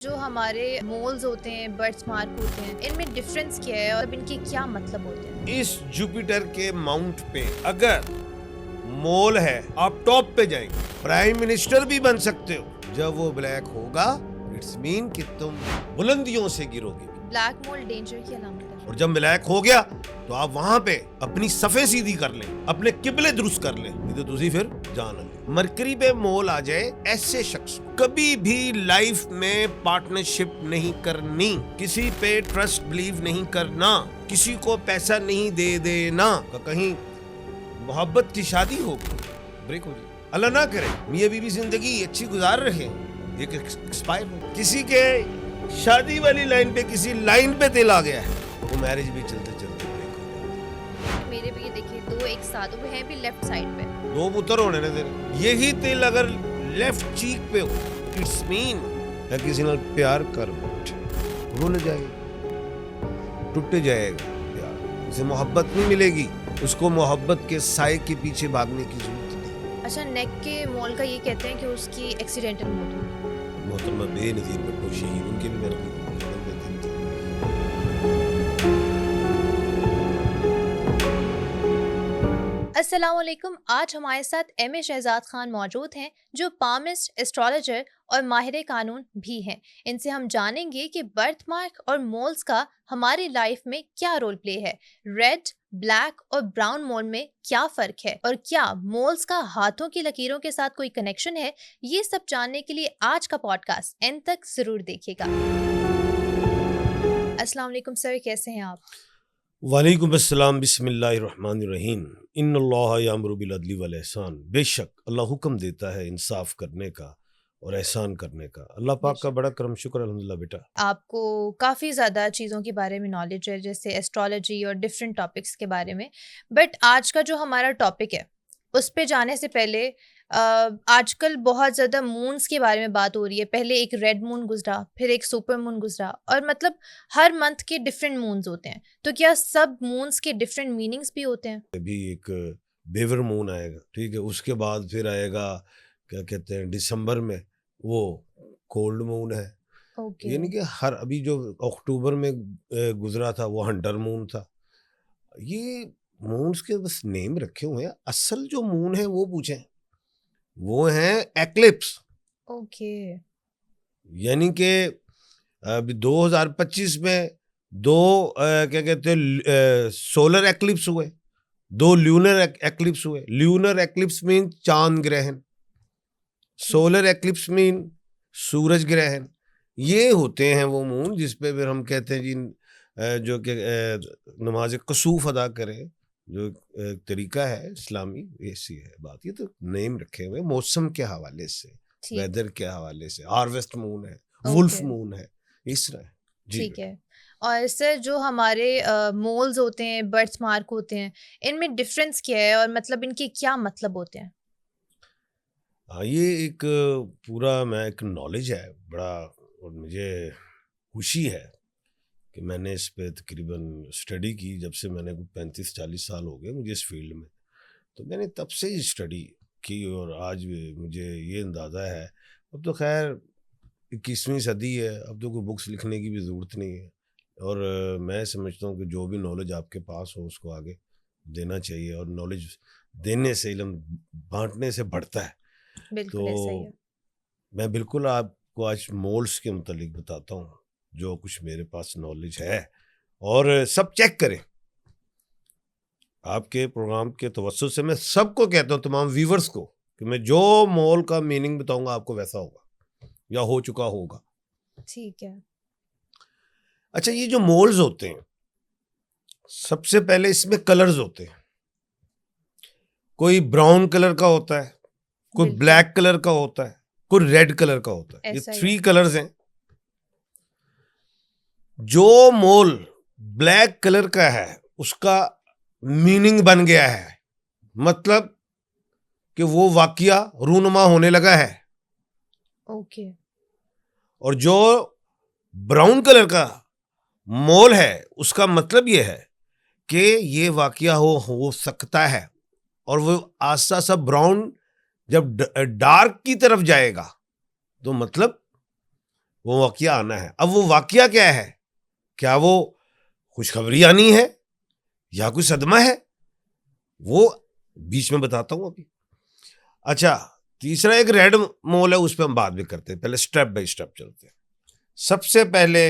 जो हमारे मोल्स होते हैं, बर्थ मार्क होते हैं, इनमें डिफरेंस क्या है और इनके क्या मतलब होते हैं? इस जुपिटर के माउंट पे अगर मोल है, आप टॉप पे जाएंगे, प्राइम मिनिस्टर भी बन सकते हो। जब वो ब्लैक होगा, इट्स मीन कि तुम बुलंदियों से गिरोगे। ब्लैक मोल डेंजर की अलामत है। और जब ब्लैक हो गया तो आप वहां पे अपनी सफे सीधी कर लें, अपने किबले दुरुस्त कर लें, नहीं तो तुसी फिर जान ले। मरकरी पे मोल आ जाए, ऐसे शख्स को कभी भी लाइफ में पार्टनरशिप नहीं करनी, किसी पे ट्रस्ट बिलीव नहीं करना, किसी को पैसा नहीं दे देना। कहीं मोहब्बत की शादी होगी, ब्रेक हो जाए, अल्लाह ना करे, मियां बीवी जिंदगी अच्छी गुजार रहे, एक एक्सपायर हो, किसी के शादी वाली लाइन पे किसी लाइन पे तेल आ गया है, वो मैरिज भी चलते चलते ब्रेक हो जाती मेरे भी ये देखिए दो एक साथ वो हैं भी लेफ्ट साइड पे। है। दो पुत्र होने ने तेरे, यही तेल अगर लेफ्ट चीक पे हो, इट्स मीन है किसी नाल प्यार कर बैठे, भूल जाएगा, टूट जाएगा प्यार, उसे मोहब्बत नहीं मिलेगी, उसको मोहब्बत के साए के पीछे भागने की जरूरत नहीं। अच्छा, नेक के मोल का ये कहते हैं कि उसकी एक्सीडेंटल मौत हुई। मोहतरमा बेनज़ीर भुट्टो शहीद, उनके भी मेरे को अस्सलामुअलैकुम। आज हमारे साथ एम ए शहजाद खान मौजूद हैं, जो पामिस्ट, एस्ट्रोलॉजर और माहिर कानून भी हैं। इनसे हम जानेंगे कि बर्थ मार्क और मोल्स का हमारी लाइफ में क्या रोल प्ले है, रेड, ब्लैक और ब्राउन मोल में क्या फ़र्क है और क्या मोल्स का हाथों की लकीरों के साथ कोई कनेक्शन है। ये सब जानने के लिए आज का पॉडकास्ट एंड तक ज़रूर देखिएगा। अस्सलाम वालेकुम सर, कैसे हैं आप? वालेकुम अस्सलाम, बिस्मिल्लाहिर्रहमानिर्रहीम, इन्नल्लाह यामुरु बिल अदली वल एहसान। बेशक अल्लाह हुक्म देता है इंसाफ करने का और एहसान करने का। अल्लाह पाक का बेशक। बड़ा करम शुक्र अल्हम्दुलिल्लाह बेटा। आपको काफ़ी ज़्यादा चीज़ों के बारे में नॉलेज है, जैसे एस्ट्रोलॉजी और डिफरेंट टॉपिक्स के बारे में। बट आज का जो हमारा टॉपिक है, उस पे जाने से पहले आजकल बहुत ज़्यादा मून्स के बारे में बात हो रही है। पहले एक रेड मून गुजरा, फिर एक सुपर मून गुजरा, और मतलब हर मंथ के डिफरेंट मून्स होते हैं। तो क्या सब मून्स के डिफरेंट मीनिंग्स भी होते हैं? अभी एक बेवर मून आएगा, ठीक है, उसके बाद फिर आएगा क्या कहते हैं दिसंबर में वो कोल्ड मून है। ओके। यानी कि हर अभी जो अक्टूबर में गुजरा था वो हंटर मून था। ये मून्स के बस नेम रखे हुए हैं, असल जो मून है वो पूछें, वो है एक्लिप्स। ओके। यानी कि अभी 2025 में दो क्या कहते हैं सोलर एक्लिप्स हुए, दो ल्यूनर एक्लिप्स हुए। ल्यूनर एक्लिप्स मीन चांद ग्रहण, सोलर एक्लिप्स मीन सूरज ग्रहण। ये होते हैं वो मून जिस पे फिर हम कहते हैं जी जो कि नमाज कसूफ अदा करें, जो तरीका है इस्लामी, ऐसी है बात। ये तो नेम रखे हुए मौसम के हवाले से, ठीक। वेदर के हवाले से। हार्वेस्ट मून है, ओके। वुल्फ मून है, इस तरह है। जी ठीक बेटा। है। और सर, जो हमारे मोल्स होते हैं, बर्थ मार्क होते हैं, इनमें डिफरेंस क्या है और मतलब इनके क्या मतलब होते हैं? हाँ, ये एक पूरा मैं एक नॉलेज है बड़ा, और मुझे खुशी है कि मैंने इस पे तकरीबन स्टडी की। जब से मैंने 35-40 साल हो गए मुझे इस फील्ड में, तो मैंने तब से ही स्टडी की और आज भी मुझे ये अंदाज़ा है। अब तो खैर 21वीं सदी है, अब तो कोई बुक्स लिखने की भी ज़रूरत नहीं है। और मैं समझता हूँ कि जो भी नॉलेज आपके पास हो उसको आगे देना चाहिए, और नॉलेज देने से, इल्म बांटने से बढ़ता है। बिल्कुल ऐसा ही है। तो मैं बिल्कुल आपको आज मोल्स के मुतालिक बताता हूँ जो कुछ मेरे पास नॉलेज है, और सब चेक करें। आपके प्रोग्राम के तवज्जुह से मैं सबको कहता हूँ, तमाम व्यूवर्स को, कि मैं जो मोल का मीनिंग बताऊंगा आपको वैसा होगा या हो चुका होगा। ठीक है। अच्छा, ये जो मोल्स होते हैं, सबसे पहले इसमें कलर्स होते हैं। कोई ब्राउन कलर का होता है, कोई बिल्कुल ब्लैक कलर का होता है, कोई रेड कलर का होता है। ये ऐसा ही 3 है। कलर्स हैं। जो मोल ब्लैक कलर का है उसका मीनिंग बन गया है, मतलब कि वो वाकया रूनुमा होने लगा है। ओके। और जो ब्राउन कलर का मोल है उसका मतलब ये है कि ये वाकया हो सकता है, और वो आस्ता सा ब्राउन जब डार्क की तरफ जाएगा तो मतलब वो वाकया आना है। अब वो वाकया क्या है, क्या वो खुशखबरी आनी है या कोई सदमा है, वो बीच में बताता हूं अभी। अच्छा, तीसरा एक रेड मोल है, उस पर हम बात भी करते हैं, पहले स्टेप बाय स्टेप चलते हैं। सबसे पहले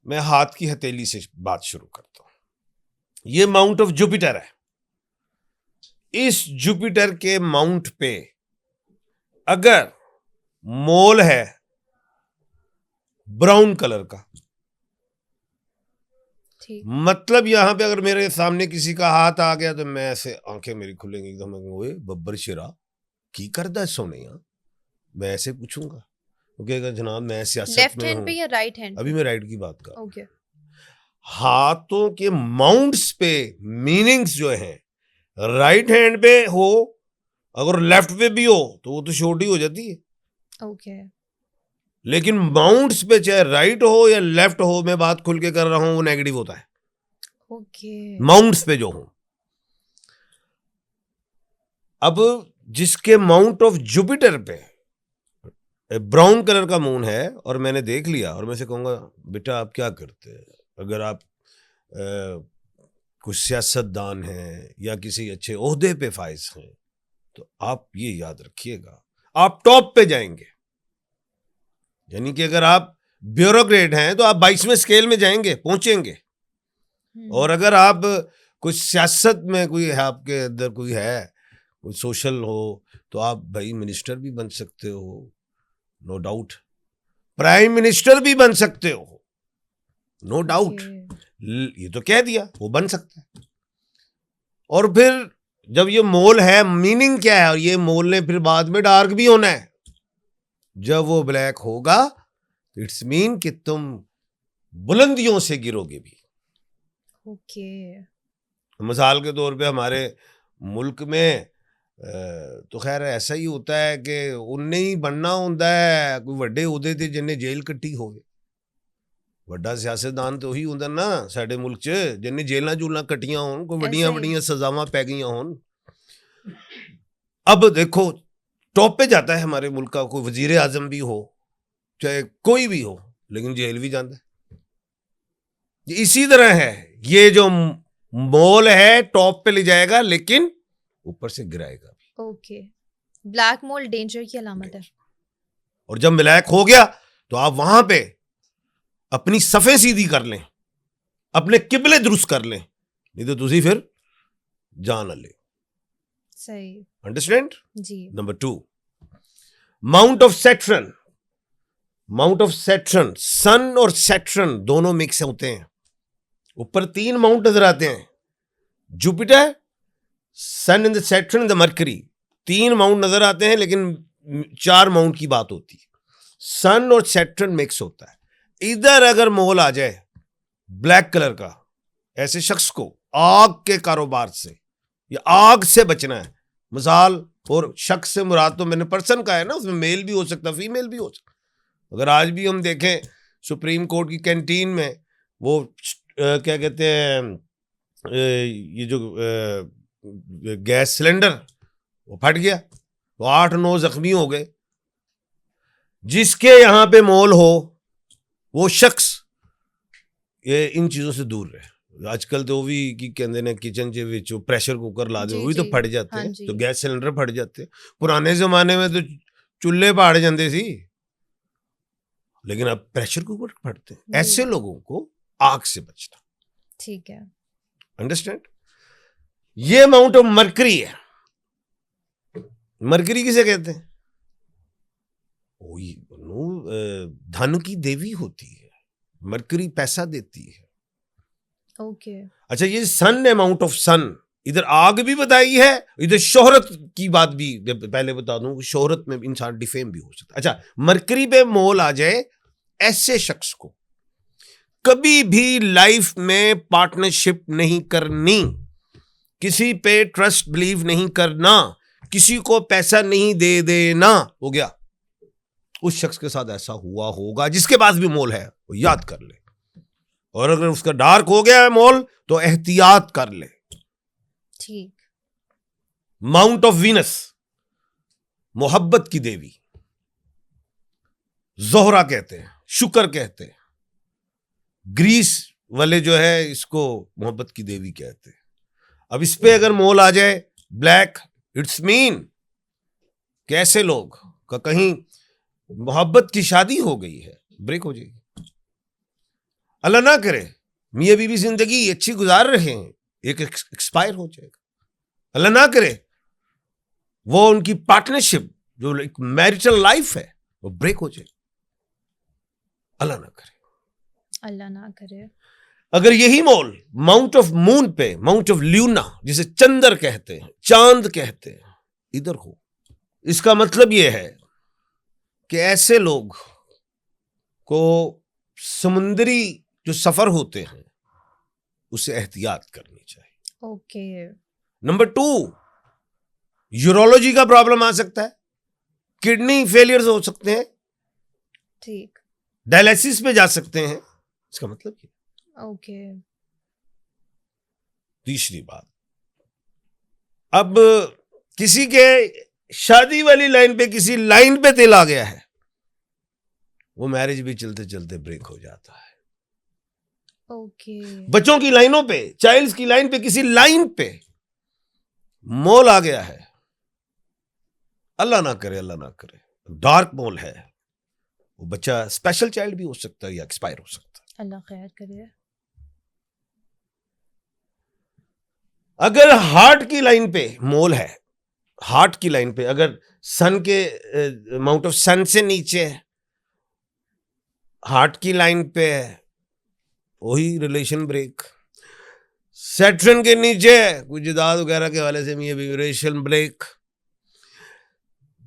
मैं हाथ की हथेली से बात शुरू करता हूं। ये माउंट ऑफ जुपिटर है। इस जुपिटर के माउंट पे अगर मोल है ब्राउन कलर का, मतलब यहां पे अगर मेरे सामने किसी का हाथ आ गया तो मैं ऐसे, आंखें मेरी खुलेंगी एकदम, ओए बब्बर शिरा की करदा सोने यहां, मैं ऐसे पूछूंगा। ओके, जनाब मैं सियासत लेफ्ट में हैंड हूं। पे या राइट हैंड? अभी मैं राइट की बात कर। ओके। हाथों के माउंट्स पे मीनिंग्स जो है, राइट हैंड पे हो, अगर लेफ्ट पे भी हो तो वो तो छोटी हो जाती है। ओके। लेकिन माउंट्स पे चाहे राइट हो या लेफ्ट हो, मैं बात खुल के कर रहा हूं, वो नेगेटिव होता है। ओके। माउंट्स पे जो हो, अब जिसके माउंट ऑफ जुपिटर पे ब्राउन कलर का मून है और मैंने देख लिया और मैं से कहूंगा बेटा आप क्या करते हैं, अगर आप कुछ सियासतदान हैं या किसी अच्छे ओहदे पे फाइज हैं तो आप ये याद रखिएगा, आप टॉप पे जाएंगे। यानी कि अगर आप ब्यूरोक्रेट हैं तो आप 22वें स्केल में जाएंगे, पहुंचेंगे। और अगर आप कुछ सियासत में कोई है, आपके अंदर कोई है, कोई सोशल हो, तो आप भाई मिनिस्टर भी बन सकते हो, नो डाउट। प्राइम मिनिस्टर भी बन सकते हो, नो डाउट। ये तो कह दिया, वो बन सकता है। और फिर जब ये मोल है, मीनिंग क्या है, और ये मोल ने फिर बाद में डार्क भी होना है। जब वो ब्लैक होगा तो इट्स मीन कि तुम बुलंदियों से गिरोगे भी। ओके। मिसाल के तौर पे हमारे मुल्क में तो खैर ऐसा ही होता है कि उन्हें ही बनना होता है, कोई ਵੱਡੇ ਉਹਦੇ ਤੇ जिन्हें जेल कट्टी होवे। ਵੱਡਾ ਸਿਆਸਤਦਾਨ तो ही ਹੁੰਦਾ ना साडे मुल्क च, जिन्हें जेलां जूलां कट्टियां होन, कोई ਵੱਡੀਆਂ ਵੱਡੀਆਂ सजावां पै गईयां होन। अब देखो टॉप पे जाता है हमारे मुल्क का कोई वजीर आजम भी हो, चाहे कोई भी हो, लेकिन जेल भी जाता है। इसी तरह है, ये जो मोल है टॉप पे ले जाएगा लेकिन ऊपर से गिराएगा भी। ओके। ब्लैक मोल डेंजर की अलामत है। और जब ब्लैक हो गया तो आप वहां पे अपनी सफे सीधी कर लें, अपने किबले दुरुस्त कर लें, नहीं तो तुसी फिर जान ले। सही। अंडरस्टैंड जी। Number 2, mount of Saturn. Mount of Saturn, sun और सैटर्न दोनों मिक्स होते हैं। ऊपर 3 माउंट नजर आते हैं, Jupiter, sun in the Saturn in the Mercury. 3 mount नजर आते हैं लेकिन 4 माउंट की बात होती है। सन और सैटर्न मिक्स होता है। इधर अगर मोल आ जाए ब्लैक कलर का, ऐसे शख्स को आग के कारोबार से या आग से बचना है। मिसाल, और शख्स से मुराद तो मैंने पर्सन का है ना, उसमें मेल भी हो सकता, फीमेल भी हो सकता। अगर आज भी हम देखें सुप्रीम कोर्ट की कैंटीन में वो क्या कहते हैं, ये जो गैस सिलेंडर वो फट गया तो 8-9 जख्मी हो गए। जिसके यहां पे मोल हो वो शख्स ये इन चीजों से दूर रहे। आजकल तो भी की कहते ने किचन च विच प्रेशर कुकर ला दे, वो भी तो फट जाते हैं, तो गैस सिलेंडर फट जाते हैं। पुराने जमाने में तो चूल्हे पाड़ जाते सी, लेकिन अब प्रेशर कुकर फटते हैं। ऐसे लोगों को आग से बचना। ठीक है। अंडरस्टैंड। ये माउंट ऑफ मरकरी है। मरकरी किसे कहते हैं? धन की देवी होती है, मरकरी पैसा देती है। ओके। अच्छा, ये सन है, माउंट ऑफ सन। इधर आग भी बताई है, इधर शोहरत की बात भी पहले बता दूं, शोहरत में इंसान डिफेम भी हो सकता है। अच्छा, मरकरी पे मोल आ जाए, ऐसे शख्स को कभी भी लाइफ में पार्टनरशिप नहीं करनी, किसी पे ट्रस्ट बिलीव नहीं करना, किसी को पैसा नहीं दे देना। हो गया, उस शख्स के साथ ऐसा हुआ होगा जिसके पास भी मोल है, वो याद कर ले। और अगर उसका डार्क हो गया है मोल तो एहतियात कर ले। ठीक। माउंट ऑफ वीनस, मोहब्बत की देवी। जोहरा कहते हैं, शुक्र कहते हैं, ग्रीस वाले जो है इसको मोहब्बत की देवी कहते हैं। अब इस पे अगर मोल आ जाए ब्लैक, इट्स मीन कैसे लोग का कहीं मोहब्बत की शादी हो गई है, ब्रेक हो जाएगी। अल्लाह ना करे मियां बीवी जिंदगी अच्छी गुजार रहे हैं, एक एक्सपायर हो जाएगा। अल्लाह ना करे वो उनकी पार्टनरशिप जो एक मैरिटल लाइफ है वो ब्रेक हो जाए, अल्लाह ना करे, अल्लाह ना करे। अगर यही मोल माउंट ऑफ मून पे, माउंट ऑफ ल्यूना जिसे चंद्र कहते हैं, चांद कहते हैं, इधर हो, इसका मतलब यह है कि ऐसे लोग को समुद्री जो सफर होते हैं उसे एहतियात करनी चाहिए। ओके। नंबर 2, यूरोलॉजी का प्रॉब्लम आ सकता है, किडनी फेलियर्स हो सकते हैं, ठीक। डायलिसिस पे जा सकते हैं, इसका मतलब ये। ओके। तीसरी बात, अब किसी के शादी वाली लाइन पे किसी लाइन पे तिल आ गया है, वो मैरिज भी चलते चलते ब्रेक हो जाता है। ओके। बच्चों की लाइनों पे, चाइल्ड्स की लाइन पे किसी लाइन पे मोल आ गया है, अल्लाह ना करे, अल्लाह ना करे, डार्क मोल है, वो बच्चा स्पेशल चाइल्ड भी हो सकता है या एक्सपायर हो सकता है, अल्लाह खैर करे। अगर हार्ट की लाइन पे मोल है, हार्ट की लाइन पे अगर सन के अमाउंट ऑफ सन से नीचे है, हार्ट की लाइन पे है, वही रिलेशन ब्रेक। सैटर्न के नीचे कुछ जायदाद वगैरह के हवाले से भी रिलेशन ब्रेक।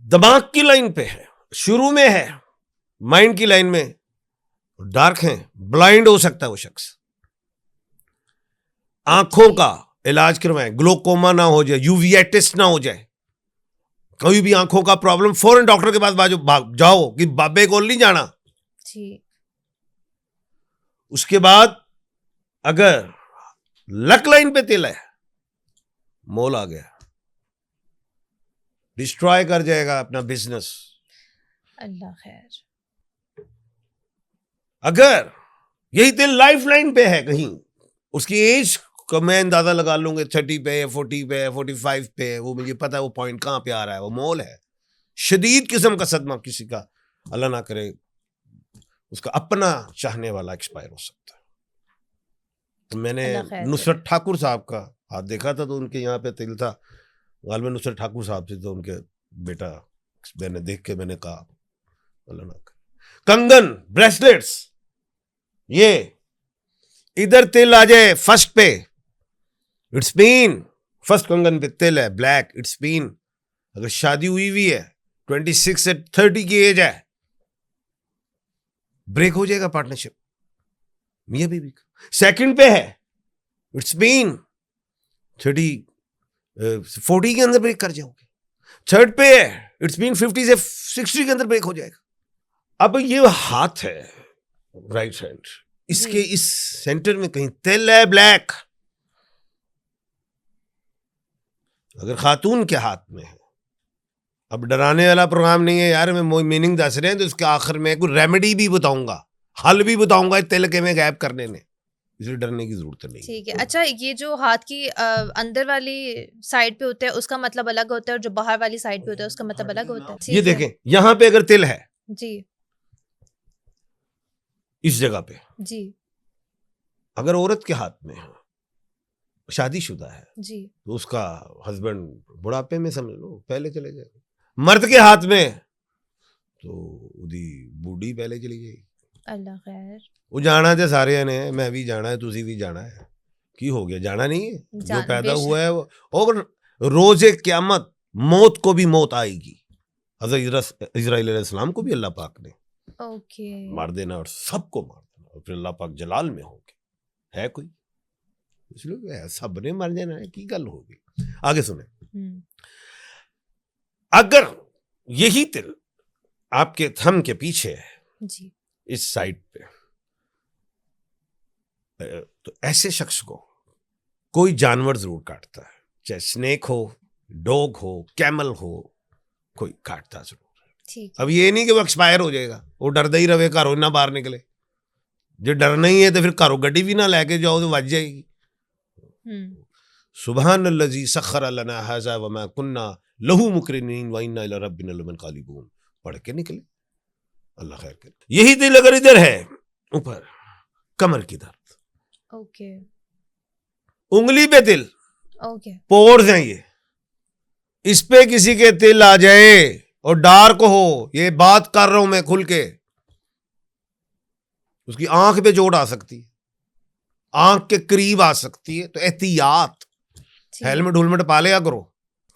दिमाग की लाइन पे है, शुरू में है, माइंड की लाइन में डार्क है, ब्लाइंड हो सकता है वो शख्स। आंखों का इलाज करवाएं, ग्लोकोमा ना हो जाए, यूवियाटिस ना हो जाए, कभी भी आंखों का प्रॉब्लम फौरन डॉक्टर के पास भाग जाओ कि बाबे को नहीं जाना जी। उसके बाद अगर लक लाइन पे तिल है, मोल आ गया, डिस्ट्रॉय कर जाएगा अपना बिजनेस। अल्लाह खैर। अगर यही तिल लाइफ लाइन पे है कहीं, उसकी एज को मैं अंदाजा लगा लूंगा 30 पे, 40 पे, 45 पे, वो मुझे पता है वो पॉइंट कहां पे आ रहा है, वो मोल है। शदीद किस्म का सदमा किसी का, अल्लाह ना करे, उसका अपना चाहने वाला एक्सपायर हो सकता है। तो मैंने नुसरत ठाकुर साहब का हाथ देखा था, तो उनके यहाँ पे तिल था, गालिबन नुसरत ठाकुर साहब से, तो उनके बेटा मैंने देख के मैंने कहा अल्लाह ना करे। कंगन, ब्रेसलेट्स, ये इधर तिल आ जाए फर्स्ट पे, इट्स मीन फर्स्ट कंगन पे तिल है ब्लैक, इट्स मीन अगर शादी हुई है 26 से 30 की एज है, ब्रेक हो जाएगा पार्टनरशिप मियां बीवी का। सेकंड पे है, इट्स मीन 40 के अंदर ब्रेक कर जाओगे। थर्ड पे है, इट्स मीन 50 से 60 के अंदर ब्रेक हो जाएगा। अब ये हाथ है राइट हैंड, इसके इस सेंटर में कहीं तिल है ब्लैक, अगर खातून के हाथ में है, अब डराने वाला प्रोग्राम नहीं है यार, मैं मीनिंग दस रहे हैं, तो इसके आखिर में कोई रेमेडी भी बताऊंगा, हल भी बताऊंगा तिल के में गायब करने में, इसलिए डरने की जरूरत नहीं। ठीक है। अच्छा, ये जो हाथ की अंदर वाली साइड पे होता है उसका मतलब अलग होता है, और जो बाहर वाली साइड पे होता है उसका मतलब अलग होता है। ये देखें यहां पे अगर तिल है जी, इस जगह पे जी, अगर औरत के हाथ में है, शादीशुदा है जी, तो उसका हस्बैंड बुढ़ापे में समझ लो पहले चले जाए। मर्द के हाथ में तो उदी बूढ़ी पहले चली जाएगी। अल्लाह खैर। वो जाना थे सारे ने, मैं भी जाना है, तुसी भी जाना है, की हो गया, जाना नहीं है, जो पैदा हुआ है वो। और रोजे क़यामत मौत को भी मौत आएगी, हज़रत इस्राईल अलैहिस्सलाम को भी अल्लाह पाक ने मार देना और सबको मार देना, और फिर अल्लाह पाक जलाल में होंगे, है कोई, इसलिए सब ने मर जाना है, की गल होगी। आगे सुने, अगर यही तिल आपके थंब के पीछे है जी, इस साइड पे, तो ऐसे शख्स को कोई जानवर जरूर काटता है, चाहे स्नेक हो, डॉग हो, कैमल हो, कोई काटता जरूर है। ठीक अब ये नहीं कि वो एक्सपायर हो जाएगा, वो डरदा ही रहे घरों ना बाहर निकले। जो डरना ही है तो फिर घरों गड्डी भी ना लेके जाओ तो बच जाएगी। सुबहानल्लज़ी सख्खर लना हाज़ा वमा कुन्ना लहू मुक़रिनीन व इन्ना इला रब्बिना लमुनक़लिबून पढ़ के निकले, अल्लाह खैर करे। यही दिल अगर इधर है ऊपर कमर की दर्द, ओके उंगली पे तिल, ओके पोर्स हैं ये, इस पे किसी के तिल आ जाए और डार्क हो, ये बात कर रहा हूं मैं खुल के, उसकी आंख पे चोट आ सकती है, आंख के करीब आ सकती है, तो एहतियात, हेलमेट हुलमेट पा लिया करो।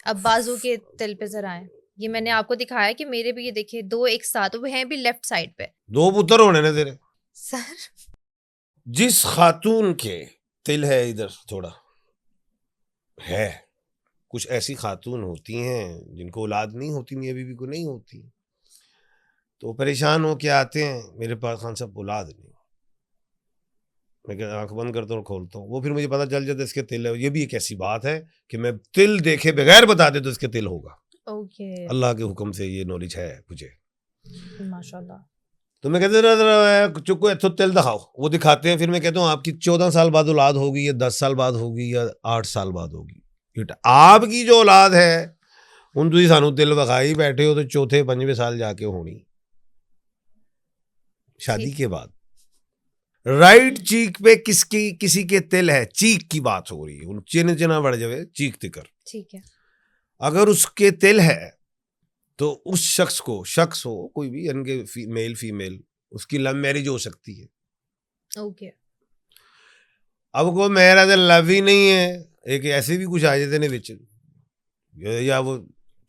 अब बाजू के तिल पे जरा आए, ये मैंने आपको दिखाया कि मेरे भी ये देखिए दो एक साथ, वो हैं भी लेफ्ट साइड पे। दो पुत्र होने ने तेरे सर जिस खातून के तिल है इधर थोड़ा है, कुछ ऐसी खातून होती हैं जिनको औलाद नहीं होती, मियां बीवी को नहीं होती, तो परेशान हो के आते हैं मेरे पास, खान साहब औलाद नहीं। मैं आंख बंद करता हूँ और खोलता हूँ, वो फिर मुझे पता चल जाता है इसके तिल है। ये भी एक ऐसी बात है कि मैं तिल देखे बगैर बता दे तो इसके तिल होगा। ओके अल्लाह के हुक्म से ये नॉलेज है मुझे, माशाल्लाह। तो मैं कहते चुको इथो तिल दिखाओ, वो दिखाते हैं, फिर मैं कहता हूँ आपकी 14 साल बाद औलाद होगी या 10 साल बाद होगी या 8 साल बाद होगी। आपकी जो औलाद है उन तुम सानू तिल विखाई बैठे हो तो चौथे 5वें साल जाके होनी, शादी के बाद। राइट चीक पे किसी के तिल है, चीक की बात हो रही है, उन चिन्ह चिन्ह बढ़ जावे चीक तिकर, ठीक है। अगर उसके तिल है तो उस शख्स को, शख्स हो कोई भी, यानी मेल फीमेल, उसकी लव मैरिज हो सकती है। ओके अब को मेरा तो लव ही नहीं है, एक ऐसे भी कुछ आ जाते ने विच, या वो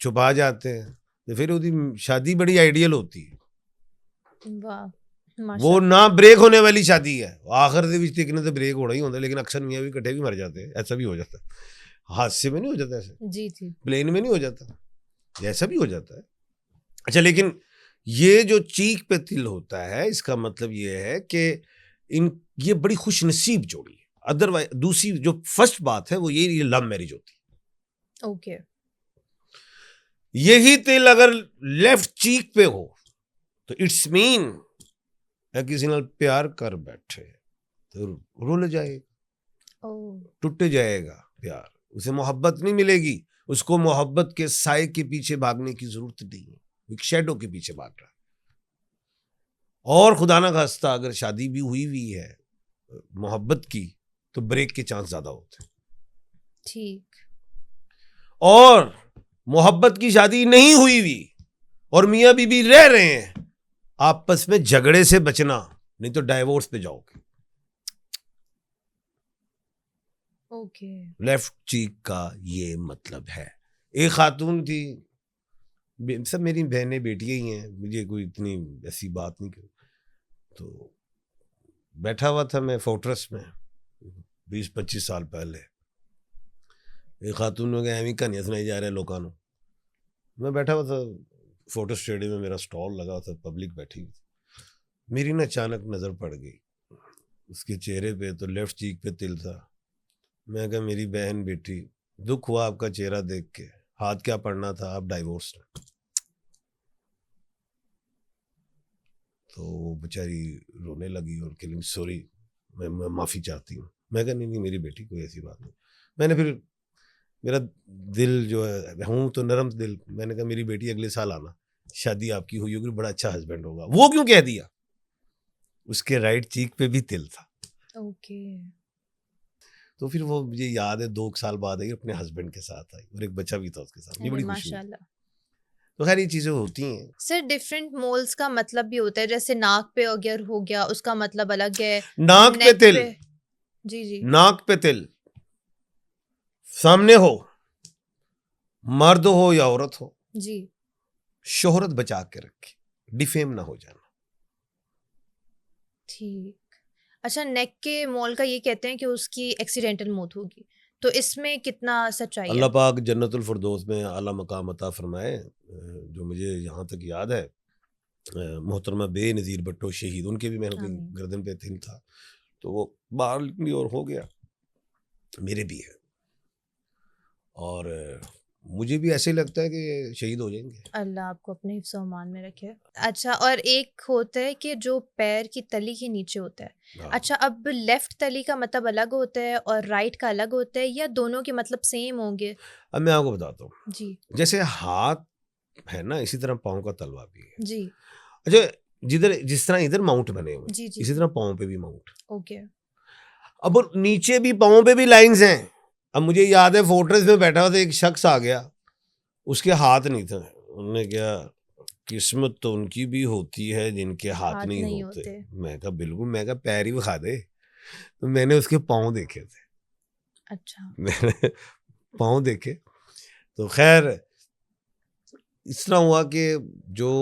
छुपा जाते हैं, तो फिर उसकी शादी बड़ी आइडियल होती है। वाह वो ना ब्रेक होने वाली शादी है, आखिर ਦੇ ਵਿੱਚ तो ब्रेक होना ही होता है, लेकिन अक्सर मियाँ भी इकट्ठे भी मर जाते हैं, ऐसा भी हो जाता है। हादसे में नहीं हो जाता ऐसे, जी जी, प्लेन में नहीं हो जाता, ऐसा भी हो जाता है। अच्छा, लेकिन ये जो चीख पे तिल होता है, इसका मतलब ये है कि ये बड़ी खुशनसीब जोड़ी है। अदरवाइज दूसरी जो फर्स्ट बात है वो ये लव मैरिज होती है। ओके यही तिल अगर लेफ्ट चीक पे हो तो इट्स मीन किसी नाल प्यार कर बैठे तो रुल जाएगा, टूट जाएगा प्यार, उसे मोहब्बत नहीं मिलेगी, उसको मोहब्बत के साए के पीछे भागने की जरूरत नहीं है, एक शैडो के पीछे भाग रहा है। और खुदा ना खास्ता अगर शादी भी हुई है मोहब्बत की तो ब्रेक के चांस ज्यादा होते हैं। ठीक। और मोहब्बत की शादी नहीं हुई और मियां बीबी रह रहे हैं, आपस में झगड़े से बचना, नहीं तो डाइवोर्स पे जाओगे। ओके लेफ्ट चीक का ये मतलब है। एक खातून थी, सब मेरी बहनें बेटियां ही हैं, मुझे कोई इतनी ऐसी बात नहीं की, तो बैठा हुआ था मैं फोर्ट्रेस में 20-25 साल पहले, एक खातून ने एवं ही कहानियां सुनाई जा रहे हैं लोगों को, मैं बैठा हुआ था फोटो स्टेडियम में, मेरा स्टॉल लगा था, पब्लिक बैठी हुई, मेरी ना अचानक नज़र पड़ गई उसके चेहरे पे, तो लेफ्ट चीक पे तिल था। मैं कहा मेरी बहन बेटी, दुख हुआ आपका चेहरा देख के, हाथ क्या पड़ना था, आप डाइवोर्स। तो वो बेचारी रोने लगी और कहली सॉरी, मैं माफ़ी चाहती हूँ। मैं कहा नहीं मेरी बेटी, कोई ऐसी बात नहीं। मैंने फिर, मेरा दिल जो है, हूँ तो नरम दिल, मैंने कहा मेरी बेटी अगले साल आना, शादी आपकी हुई होगी, बड़ा अच्छा हस्बैंड होगा। वो क्यों कह दिया, उसके राइट चीक पे भी तिल था। ओके तो फिर वो मुझे याद है 2 साल बाद आई, अपने हस्बैंड के साथ आई और एक बच्चा भी था उसके साथ, ये बड़ी खुशी हुई। माशाल्लाह। तो खैर ये चीजें होती हैं। सर डिफरेंट मोल्स का मतलब भी होता है, जैसे नाक पे अगर हो गया उसका मतलब अलग है, नाक पे नेक तिल, जी जी, नाक पे तिल सामने हो, मर्द हो या औरत हो जी शोहरत बचा के रखे, डिफेम ना हो जाना। ठीक। अच्छा, नेक के मोल का ये कहते हैं कि उसकी एक्सीडेंटल मौत होगी, तो इसमें कितना सच्चाई है? अल्लाह पाक जन्नतुल फिरदौस में आला मकाम अता फरमाए। जो मुझे यहाँ तक याद है, मोहतरमा बेनज़ीर भट्टो शहीद, उनके भी महल की आमीन। गर्दन पे थिन था, तो वो बाहर निकली और हो गया, मेरे भी है। और मुझे भी ऐसे ही लगता है कि ये शहीद हो जाएंगे। अल्लाह आपको अपने हिफ्ज़ और अमान में रखे। अच्छा, और एक होता है कि जो पैर की तली के नीचे होता है। हाँ। अच्छा, अब लेफ्ट तली का मतलब अलग होता है और राइट का अलग होता है, या दोनों के मतलब सेम होंगे? अब मैं आपको बताता हूँ, जी जैसे हाथ है ना, इसी तरह पाँव का तलवा भी है। जी अच्छा, जिस तरह इधर माउंट बने हुए जी जी इसी जी। तरह पाँव पे भी माउंट। ओके। अब वो नीचे भी पाँव पे भी लाइंस हैं। अब मुझे याद है फोर्ट्रेस में बैठा हुआ था, एक शख्स आ गया, उसके हाथ नहीं थे। उन्होंने क्या, किस्मत तो उनकी भी होती है जिनके हाथ हाथ नहीं नहीं होते। होते। मैं कहा बिल्कुल, मैं कहा पैर ही दिखा दे। तो मैंने उसके पाँव देखे थे। अच्छा। मैंने पाँव देखे तो खैर इस तरह हुआ कि जो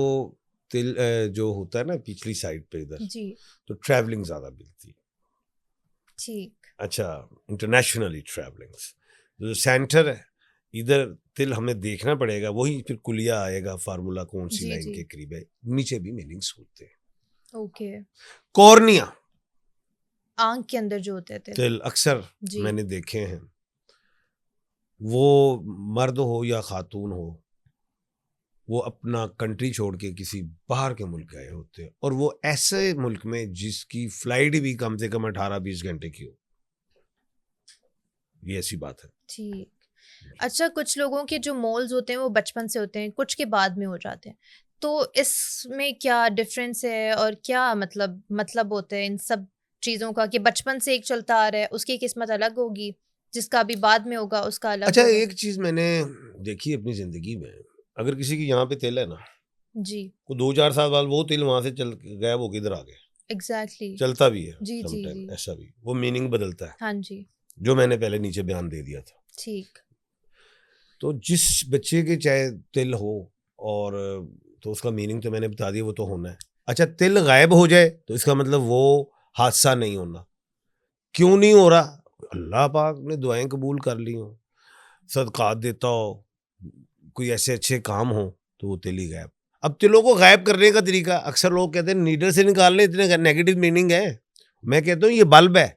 जो होता है ना पिछली साइड पे इधर, जी तो ट्रैवलिंग ज्यादा मिलती। ठीक। अच्छा, इंटरनेशनली ट्रैवलिंग जो सेंटर है इधर तिल हमें देखना पड़ेगा, वही फिर कुलिया आएगा, फार्मूला कौन सी जी लाइन जी। के करीब है। नीचे भी मीनिंग्स होते हैं। ओके। कॉर्निया आंख के अंदर जो होते थे। तिल अक्सर जी मैंने देखे हैं, वो मर्द हो या खातून हो, वो अपना कंट्री छोड़ के किसी बाहर के मुल्क गए होते हैं, और वो ऐसे मुल्क में जिसकी फ्लाइट भी कम से कम 18-20 घंटे की हो। ये ऐसी बात है। ठीक। अच्छा, कुछ लोगों के जो मोल्स होते हैं वो बचपन से होते हैं, कुछ के बाद में हो जाते हैं, तो इसमें क्या डिफरेंस है और क्या मतलब होते हैं इन सब चीज़ों का, कि बचपन से एक चलता आ रहा है, उसकी किस्मत अलग होगी, जिसका अभी बाद में होगा उसका अलग अच्छा, होगा? एक चीज मैंने देखी अपनी जिंदगी में, अगर किसी की यहाँ पे तिल है ना, जी वो 2-4 साल बाद वो तिल वहां से चल गायब होकर इधर आ गए। एग्जैक्टली। चलता भी है जी जी समटाइम, जी। ऐसा भी वो मीनिंग बदलता है, हाँ जी। जो मैंने पहले नीचे बयान दे दिया था। ठीक। तो जिस बच्चे के चाहे तिल हो, और तो उसका मीनिंग तो मैंने बता दिया, वो तो होना है। अच्छा, तिल गायब हो जाए तो इसका मतलब वो हादसा नहीं होना। क्यों नहीं हो रहा? अल्लाह पाक ने दुआएं कबूल कर ली हो, सदकात देता हो, कोई ऐसे अच्छे काम हो, तो वो तिल ही गायब। अब तिलों को गायब करने का तरीका, अक्सर लोग कहते हैं नीडल से निकालने, इतने नेगेटिव मीनिंग है। मैं कहता हूँ ये बल्ब है,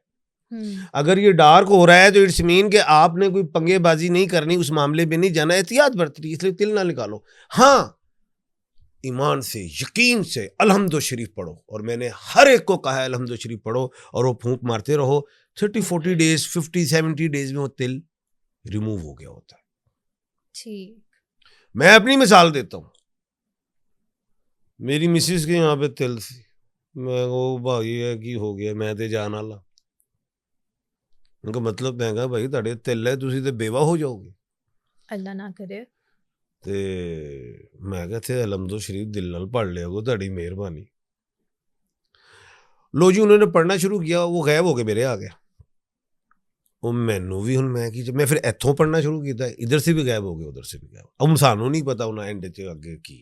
अगर ये डार्क हो रहा है तो इट्स मीन कि आपने कोई पंगेबाजी नहीं करनी, उस मामले में नहीं जाना, एहतियात बरतनी, इसलिए तिल ना निकालो। हाँ, ईमान से, यकीन से अल्हम्दुलिल्लाह शरीफ पढ़ो, और मैंने हर एक को कहा है अल्हम्दुलिल्लाह शरीफ पढ़ो, और वो फूंक मारते रहो। 30-40 डेज, 50-70 डेज में वो तिल रिमूव हो गया होता है। ठीक। मैं अपनी मिसाल देता हूँ, मेरी मिसिस के यहाँ पे तिल सी, मैं वो भाई है कि हो गया, मैं ते जान आला। उनका मतलब मैं कहा भाई ਤੁਹਾਡੇ तिल है, तुसी ते बेवा हो जाओगे। अल्लाह ना करे। ते मैं कहा थे अलहमदुलिल्लाह शरीफ दिल नाल पढ़ लिया को, ਤੁਹਾਡੀ ਮਿਹਰਬਾਨੀ। लो जी, उन्होंने पढ़ना शुरू किया, वो गायब हो के मेरे आ गया। ਉਹ ਮੈਨੂੰ ਵੀ ਹੁਣ ਮੈਂ ਕੀ, ਮੈਂ ਫਿਰ ਇੱਥੋਂ ਪੜਨਾ ਸ਼ੁਰੂ ਕੀਤਾ, इधर से भी गायब हो गए, उधर से भी गायब। अब ਸਾਨੂੰ नहीं पता ਉਹਨਾਂ एंड च ਅੱਗੇ ਕੀ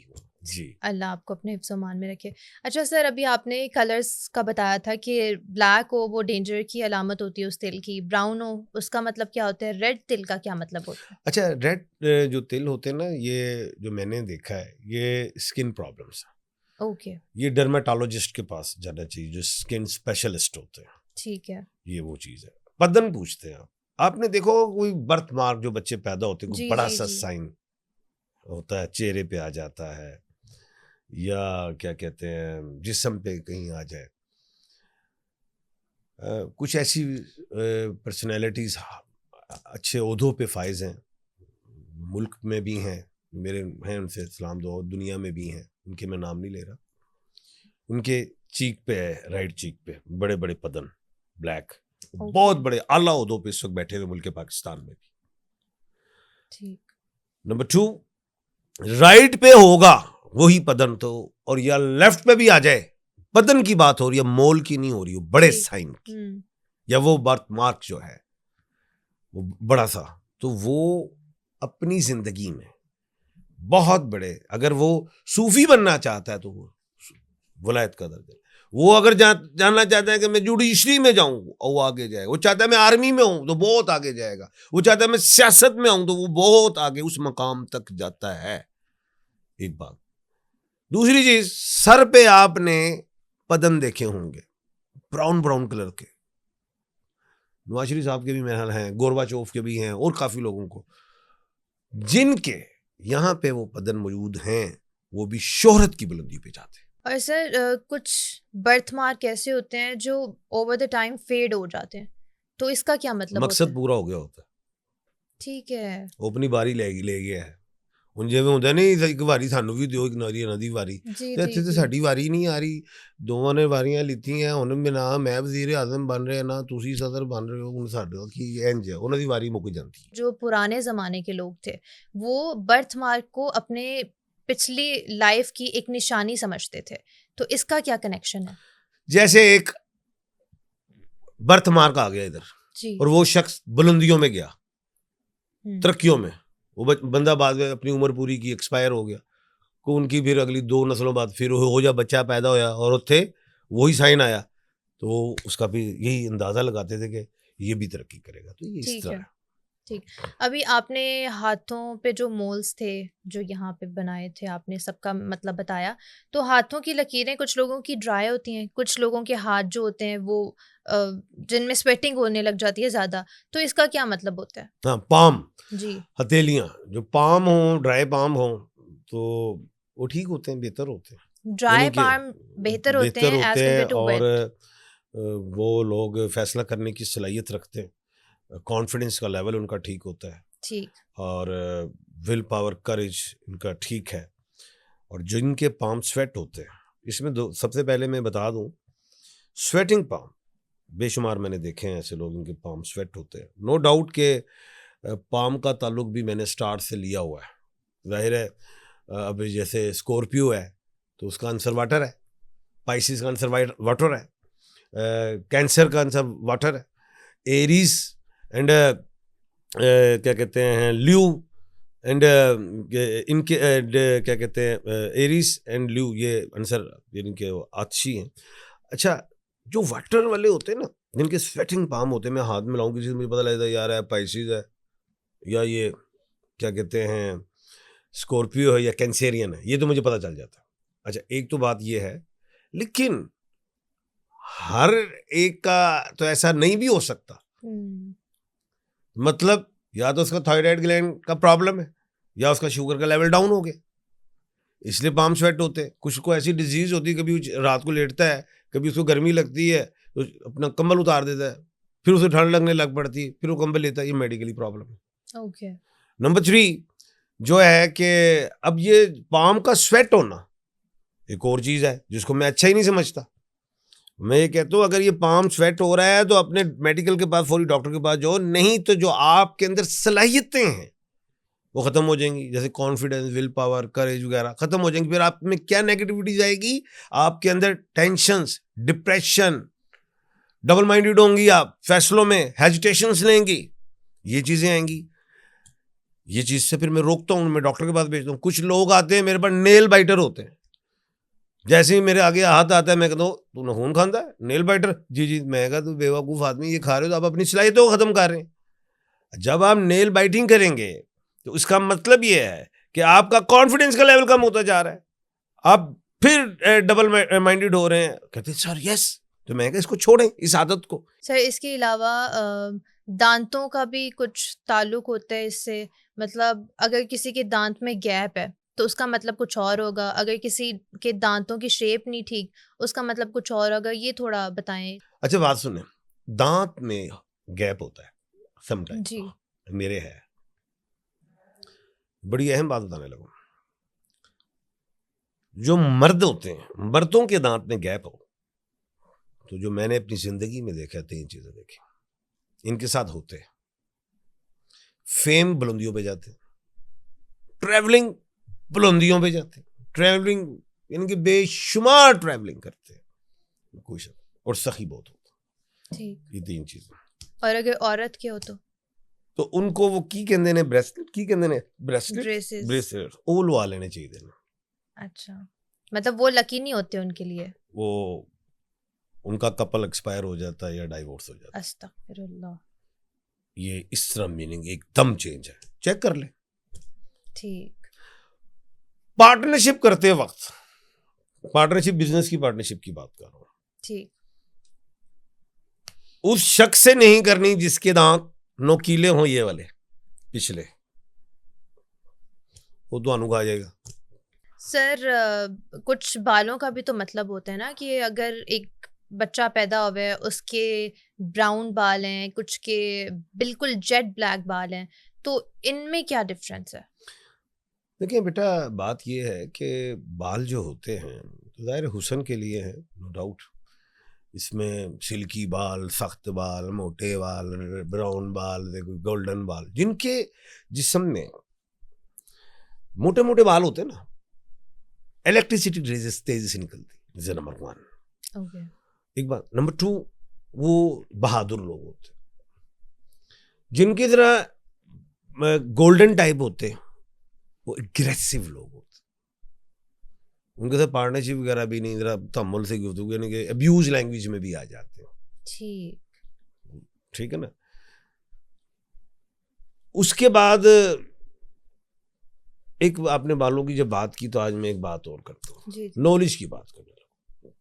जी। अल्लाह आपको अपने हिफ्ज़ मान में रखे। अच्छा सर, अभी आपने कलर्स का बताया था कि ब्लैक हो वो डेंजर की अलामत होती है उस तिल की, ब्राउन हो उसका मतलब क्या होता है, रेड तिल का क्या मतलब होता है? अच्छा, रेड जो तिल होते हैं ना, ये जो मैंने देखा है, ये स्किन प्रॉब्लम्स है। ओके। ये डर्मेटोलॉजिस्ट के पास जाना चाहिए, जो स्किन स्पेशलिस्ट होते हैं। ठीक है। ये वो चीज़ है। पदन पूछते हैं आप, आपने देखो कोई बर्थ मार्क जो बच्चे पैदा होते हैं, कोई जी बड़ा जी सा जी। साइन होता है, चेहरे पे आ जाता है, या क्या कहते हैं जिस्म पे कहीं आ जाए। कुछ ऐसी पर्सनैलिटीज अच्छे ओहदों पे फाइज हैं, मुल्क में भी हैं, मेरे हैं उनसे सलाम दो, दुनिया में भी हैं, उनके मैं नाम नहीं ले रहा। उनके चीक पे है, राइट चीक पे बड़े बड़े पदन, ब्लैक, बहुत बड़े आला ओहदों पे इस वक्त बैठे हुए मुल्क पाकिस्तान में भी। ठीक। नंबर 2, राइट पे होगा वही पदन तो, और या लेफ्ट पे भी आ जाए, पदन की बात हो रही है, मोल की नहीं हो रही, बड़े साइन की, या वो बर्थ मार्क जो है वो बड़ा सा, तो वो अपनी जिंदगी में बहुत बड़े, अगर वो सूफी बनना चाहता है तो वो वलायत का दर्जा, वो अगर जानना चाहता है कि मैं जुडिशरी में जाऊं, वो आगे जाएगा। वो चाहता है मैं आर्मी में हूं तो बहुत आगे जाएगा। वो चाहता है मैं सियासत में हूं तो वो बहुत आगे उस मकाम तक जाता है। एक बात। दूसरी चीज, सर पे आपने पदन देखे होंगे ब्राउन ब्राउन कलर के, नवाज शरीफ साहब के भी मेरे ख्याल हैं, गोरबाचोफ के भी हैं, और काफी लोगों को। जिनके यहाँ पे वो पदन मौजूद हैं वो भी शोहरत की बुलंदी पे जाते हैं। और सर कुछ बर्थ मार्क ऐसे होते हैं जो ओवर द टाइम फेड हो जाते हैं, तो इसका क्या मतलब होता मकसद है? पूरा हो गया होता है, ठीक है। वो अपनी बारी ले गया है। ਹੁਣ ਜਿਵੇਂ ਹੁੰਦਾ ਨਹੀਂ ਇੱਕ ਵਾਰੀ ਸਾਨੂੰ ਵੀ ਦਿਓ, ਇੱਕ ਨਾਰੀ ਇਹਨਾਂ ਦੀ ਵਾਰੀ, जी ਤੇ जी ਇੱਥੇ ਤੇ जी। ਸਾਡੀ ਵਾਰੀ ਨਹੀਂ ਆ ਰਹੀ। ਦੋਵਾਂ ਨੇ ਵਾਰੀਆਂ ਲਿੱਤੀਆਂ, ਹੁਣ ਨਾ ਮੈਂ ਵਜ਼ੀਰ ਆਜ਼ਮ ਬਣ ਰਿਹਾ ਨਾ ਤੁਸੀਂ ਸਦਰ ਬਣ ਰਹੇ ਹੋ, ਹੁਣ ਸਾਡੇ ਕੀ ਇੰਜ ਹੈ, ਉਹਨਾਂ ਦੀ ਵਾਰੀ ਮੁੱਕ ਜਾਂਦੀ। जो पुराने ज़माने के लोग थे वो बर्थ मार्क को अपने पिछली लाइफ की एक निशानी समझते थे, तो इसका क्या कनेक्शन है? जैसे एक बर्थ मार्क आ गया इधर जी। और वो शख्स बुलंदियों में गया, तरक्कियों में, वो बंदा बाद में अपनी उम्र पूरी की एक्सपायर हो गया, को उनकी फिर अगली 2 नस्लों बाद फिर हो जा बच्चा पैदा होया और उत्थे वही साइन आया, तो उसका भी यही अंदाजा लगाते थे कि ये भी तरक्की करेगा। तो ये इस ठीक तरह है। है। ठीक। अभी आपने हाथों पे जो मोल्स थे जो यहाँ पे बनाए थे, आपने सबका मतलब बताया, तो हाथों की लकीरें कुछ लोगों की ड्राई होती हैं, कुछ लोगों के हाथ जो होते हैं वो जिनमें स्वेटिंग होने लग जाती है ज़्यादा, तो इसका क्या मतलब होता है? हाँ, पाम, जी। हथेलियाँ, जो पाम हो, ड्राई पाम हो, तो वो ठीक होते हैं, बेहतर होते हैं, ड्राई यानी कि पाम बेहतर होते बेहतर हैं एज होते हैं। कम्पेयर टू और वेट। वो लोग फैसला करने की सलाहियत रखते हैं, कॉन्फिडेंस का लेवल उनका ठीक होता है, ठीक। और विल पावर, करेज इनका ठीक है। और जिनके पाम स्वेट होते हैं, इसमें दो, सबसे पहले मैं बता दूं, स्वेटिंग पाम बेशुमार मैंने देखे हैं ऐसे लोग, इनके पाम स्वेट होते हैं। नो डाउट के पाम का ताल्लुक भी मैंने स्टार से लिया हुआ है, जाहिर है। अब जैसे स्कॉर्पियो है तो उसका आंसर वाटर है, पाइसिस का आंसर वाटर है, कैंसर का आंसर वाटर है, एरीज एंड क्या कहते हैं ल्यू एंड इनके क्या कहते हैं एरीज एंड ल्यू, ये आंसर इनके आतिशी हैं। अच्छा, जो वाटर वाले होते हैं ना, जिनके स्वेटिंग पाम होते हैं, मैं हाथ में लाऊं किसी से मुझे पता लगता है यार है पाइसिस है, या ये क्या कहते हैं स्कॉर्पियो है, या कैंसेरियन है, ये तो मुझे पता चल जाता है। अच्छा, एक तो बात ये है, लेकिन हर एक का तो ऐसा नहीं भी हो सकता। मतलब या तो उसका थायराइड ग्लैंड का प्रॉब्लम है, या उसका शुगर का लेवल डाउन हो गया, इसलिए पाम स्वेट होते हैं। कुछ को ऐसी डिजीज होती है, कभी रात को लेटता है, कभी उसको गर्मी लगती है तो अपना कंबल उतार देता है, फिर उसे ठंड लगने लग पड़ती है, फिर वो कंबल लेता है, ये मेडिकली प्रॉब्लम है। ओके। नंबर 3 जो है कि अब ये पाम का स्वेट होना एक और चीज है जिसको मैं अच्छा ही नहीं समझता। मैं ये कहता हूँ, अगर ये पाम स्वेट हो रहा है तो अपने मेडिकल के पास, फौरी डॉक्टर के पास जाओ, नहीं तो जो आपके अंदर सलाहियतें हैं वो खत्म हो जाएंगी, जैसे कॉन्फिडेंस, विल पावर, करेज वगैरह खत्म हो जाएंगी। फिर आप में क्या नेगेटिविटी जाएगी, आपके अंदर टेंशंस, डिप्रेशन, डबल माइंडेड होंगी, आप फैसलों में हेजिटेशंस लेंगी, ये चीजें आएंगी। ये चीज से फिर मैं रोकता हूँ, मैं डॉक्टर के पास भेजता हूँ। कुछ लोग आते हैं मेरे पास, नेल बाइटर होते हैं, जैसे ही मेरे आगे हाथ आता है मैं कहता हूँ तू नखून खांदा है, नेल बाइटर, जी जी। मैं कहा तू बेवकूफ़ आदमी, ये खा रहे हो तो आप अपनी सलाहियतों को खत्म कर रहे हैं। जब आप नेल बाइटिंग करेंगे तो उसका मतलब ये है कि आपका कॉन्फिडेंस का लेवल कम होता जा रहा है, आप फिर डबल माइंडेड हो रहे हैं। कहते हैं सर यस, तो मैं कहा इसको छोड़ें, इस आदत को। सर इसके अलावा दांतों का भी कुछ ताल्लुक होता है इससे, मतलब अगर किसी के दांत में गैप है तो उसका मतलब कुछ और होगा, अगर किसी के दांतों की शेप नहीं ठीक उसका मतलब कुछ और होगा, ये थोड़ा बताएं। अच्छा बात सुने, दांत में गैप होता है समटाइम, जी। मेरे है, बड़ी अहम बात बताने लगूं। जो मर्द होते हैं, मर्दों के दांत में गैप हो, तो जो मैंने अपनी जिंदगी में देखा, 3 चीजें देखी इनके साथ होते हैं। फेम बुलंदियों पे जाते हैं, ट्रैवलिंग बुलंदियों पे जाते हैं, ट्रैवलिंग इनकी बेशुमार ट्रैवलिंग करते हैं कुछ, और सखी बहुत होता। ठीक। ये 3 चीजें। और अगर औरत के हो तो उनको वो की कहते ने ब्रेसलेट, की कहते ने ब्रेसलेट, ड्रेसेस। ब्रेसलेट वो लवा लेने चाहिए ना। अच्छा, मतलब वो लकी नहीं होते उनके लिए, वो उनका कपल एक्सपायर हो जाता है या डाइवोर्स हो जाता है। अस्तगफिरुल्लाह। ये इस तरह मीनिंग एकदम चेंज है, चेक कर ले। ठीक। पार्टनरशिप करते वक्त, पार्टनरशिप बिजनेस की पार्टनरशिप की बात कर रहा हूं, ठीक। उस शख्स से नहीं करनी जिसके दांत नोकीले हों, ये वाले पिछले, वो तो अनु आ जाएगा। सर कुछ बालों का भी तो मतलब होता है ना कि अगर एक बच्चा पैदा हुआ है उसके ब्राउन बाल हैं, कुछ के बिल्कुल जेट ब्लैक बाल हैं, तो इनमें क्या डिफरेंस है? देखिए बेटा, बात ये है कि बाल जो होते हैं तो ज़ाहिर हुस्न के लिए है, नो डाउट। इसमें सिल्की बाल, सख्त बाल, मोटे बाल, ब्राउन बाल, देखो गोल्डन बाल, जिनके जिस्म में मोटे मोटे बाल होते हैं ना, इलेक्ट्रिसिटी तेजी से निकलती है, नंबर 1। ओके। एक बात। नंबर 2, वो बहादुर लोग होते हैं, जिनकी तरह गोल्डन टाइप होते हैं, वो एग्रेसिव लोग होते हैं। उनके साथ पार्टनरशिप वगैरह भी नहीं, जरा तम्मुल से गुफ्तगू, यानी कि अब्यूज लैंग्वेज में भी आ जाते हैं। ठीक है ना। उसके बाद एक आपने बालों की जब बात की तो आज मैं एक बात और करता हूँ, नॉलेज की बात करने लगा।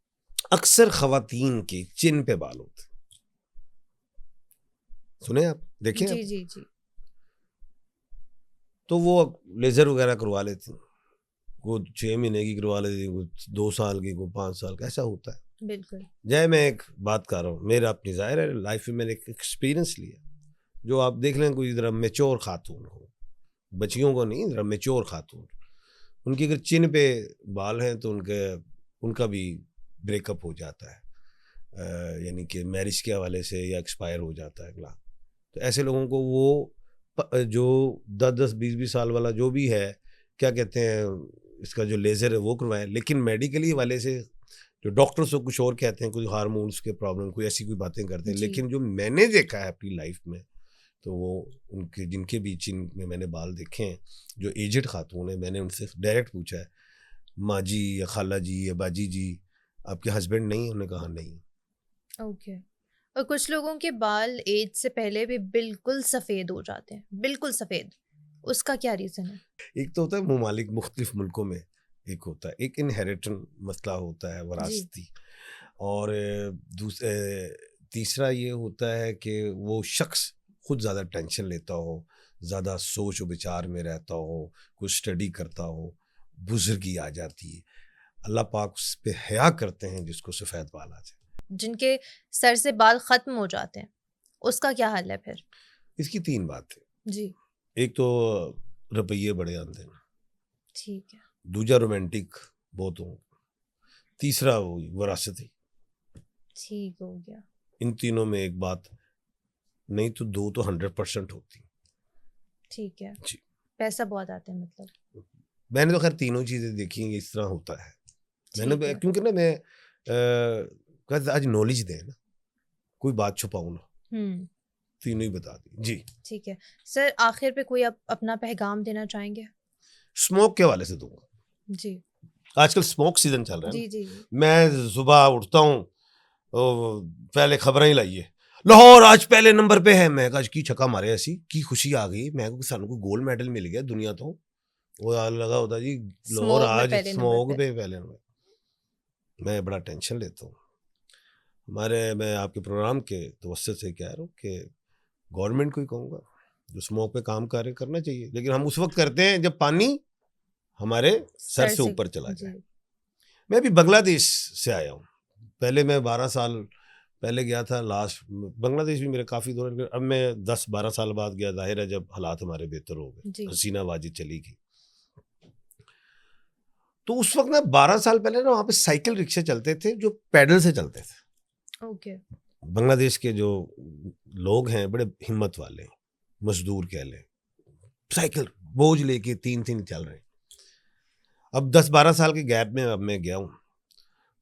अक्सर खवातीन के चिन पे बाल होते, सुने आप, देखे जी आप? जी जी। तो वो लेजर वगैरह करवा लेती, को 6 महीने की करवा लेती, को 2 साल की, को 5 साल का, ऐसा होता है। बिल्कुल। जय मैं एक बात कर रहा हूँ, मेरा अपनी जाहिर है लाइफ में मैंने एक एक्सपीरियंस लिया, जो आप देख लें कोई जरा मेच्योर खातून हो, बच्चियों को नहीं, जरा मेच्योर खातून, उनकी अगर चिन पे बाल हैं तो उनका भी ब्रेकअप हो जाता है, यानी कि मैरिज के हवाले से, या एक्सपायर हो जाता है अगला। तो ऐसे लोगों को वो जो 10-10, 20-20 साल वाला जो भी है, क्या कहते हैं, इसका जो लेज़र है वो करवाएं। लेकिन मेडिकली वाले से जो डॉक्टर्स को कुछ और कहते हैं, कोई हार्मोन्स के प्रॉब्लम, कोई ऐसी कोई बातें करते हैं। लेकिन जो मैंने देखा है अपनी लाइफ में, तो वो उनके जिनके भी चिन में मैंने बाल देखे हैं, जो एजेड खातून है, मैंने उनसे डायरेक्ट पूछा है, माँ जी या खाला जी या बाजी जी, आपके हस्बैंड नहीं? उन्होंने कहा नहीं। ओके। और कुछ लोगों के बाल एज से पहले भी बिल्कुल सफ़ेद हो जाते हैं, बिल्कुल सफ़ेद, उसका क्या रीज़न है? एक तो होता है ममालिक, मुख्तलिफ मुल्कों में एक होता है, एक इनहेरिटेंस मसला होता है, वरासती, और तीसरा ये होता है कि वो शख्स खुद ज़्यादा टेंशन लेता हो, ज़्यादा सोच व विचार में रहता हो, कुछ स्टडी करता हो, बुजुर्गी आ जाती है। अल्लाह पाक उस पे हया करते हैं जिसको सफ़ेद बाल आ जाए। जिनके सर से बाल ख़त्म हो जाते हैं, उसका क्या हाल है फिर? इसकी 3 बातें जी। एक तो रवैये बड़े आंदे हैं, ठीक है। दूजा रोमांटिक बहुत हो, तीसरा वो वरासती। ठीक हो गया। इन तीनों में एक बात नहीं तो 2 तो 100% होती। ठीक है जी। पैसा बहुत आता है मतलब? मैंने तो खैर तीनों चीजें देखी हैं, इस तरह होता है। मैंने क्योंकि ना मैं आज नॉलेज दे ना, कोई बात छुपाऊं ना, तीनों ही बता दी। जी ठीक है सर, आखिर पे कोई अपना पैगाम देना चाहेंगे? स्मोक के हवाले से दूंगा। जी। आजकल स्मोक सीजन चल रहा है। जी जी। मैं सुबह उठता हूँ, पहले खबरें ही लाइए, लाहौर आज पहले नंबर पे है। मैं आज की छक्का मारे, ऐसी की खुशी आ गई, मैं को सानू को गोल्ड मेडल मिल गया दुनिया तो, वो लगा होता जी लाहौर आज स्मोक पे पहले नंबर। मैं बड़ा टेंशन लेता हूँ मैं आपके प्रोग्राम के तवज्जुह से कह रहा हूँ कि गवर्नमेंट को ही कहूँगा, जो स्मोक पे काम करना चाहिए, लेकिन हम उस वक्त करते हैं जब पानी हमारे सर से ऊपर चला जाए। मैं भी बांग्लादेश से आया हूँ, पहले मैं 12 साल पहले गया था लास्ट, बांग्लादेश भी मेरे काफ़ी दौर, अब मैं 10-12 साल बाद गया, जाहिर है जब हालात हमारे बेहतर हो गए, हसीना वाजिद चली गई। तो उस वक्त ना 12 साल पहले ना वहाँ पे साइकिल रिक्शे चलते थे जो पैडल से चलते थे। ओके। बांग्लादेश के जो लोग हैं बड़े हिम्मत वाले, मजदूर कह लें, साइकिल बोझ लेके 3-3 चल रहे। अब 10-12 साल के गैप में अब मैं गया हूँ,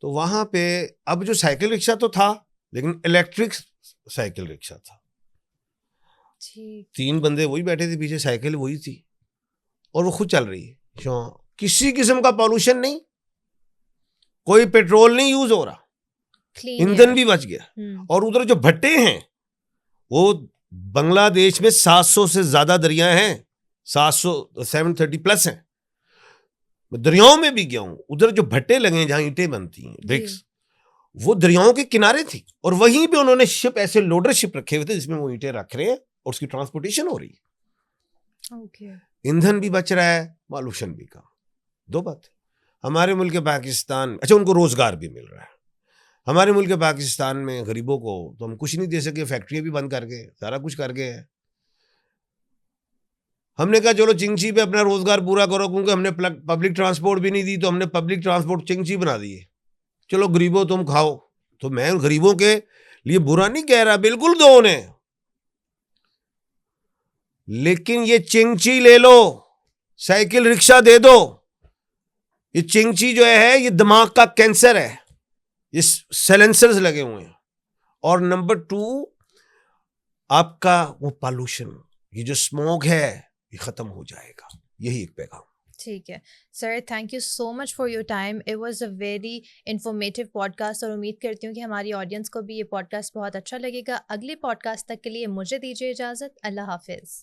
तो वहाँ पे अब जो साइकिल रिक्शा तो था, लेकिन इलेक्ट्रिक साइकिल रिक्शा था। 3 बंदे वही बैठे थे पीछे, साइकिल वही थी और वो खुद चल रही है। किसी किस्म का पॉल्यूशन नहीं, कोई पेट्रोल नहीं यूज हो रहा, ईंधन भी बच गया। और उधर जो भट्टे हैं वो बांग्लादेश में 700 से ज्यादा दरिया हैं, 730 प्लस हैं। मैं दरियाओं में भी गया हूं, उधर जो भट्टे लगे हैं जहां ईंटें बनती हैं, ब्रिक्स, वो दरियाओं के किनारे थी, और वहीं पे उन्होंने शिप, ऐसे लोडर शिप रखे हुए थे जिसमें वो ईंटें रख रहे हैं और उसकी ट्रांसपोर्टेशन हो रही है। ईंधन भी बच रहा है, पॉल्यूशन भी कम। दो बात। हमारे मुल्क पाकिस्तान, अच्छा उनको रोजगार भी मिल रहा है। हमारे मुल्क पाकिस्तान में गरीबों को तो हम कुछ नहीं दे सके, फैक्ट्रियां भी बंद करके सारा कुछ करके है। हमने कहा चलो चिंगची पे अपना रोजगार पूरा करो, क्योंकि हमने पब्लिक ट्रांसपोर्ट भी नहीं दी, तो हमने पब्लिक ट्रांसपोर्ट चिंगची बना दिए। चलो गरीबों तुम खाओ। तो मैं गरीबों के लिए बुरा नहीं कह रहा, बिल्कुल दो उन्हें, लेकिन ये चिंगची ले लो, साइकिल रिक्शा दे दो। ये चिंगची जो है ये दिमाग का कैंसर है, ये साइलेंसर्स लगे हुए हैं। और नंबर 2 आपका वो पॉल्यूशन, ये जो स्मोक है ये खत्म हो जाएगा। यही एक पैगाम। ठीक है sir, thank you so much for your time. It was a very informative podcast और उम्मीद करती हूँ कि हमारी ऑडियंस को भी ये पॉडकास्ट बहुत अच्छा लगेगा। अगले पॉडकास्ट तक के लिए मुझे दीजिए इजाज़त। अल्लाह हाफिज़।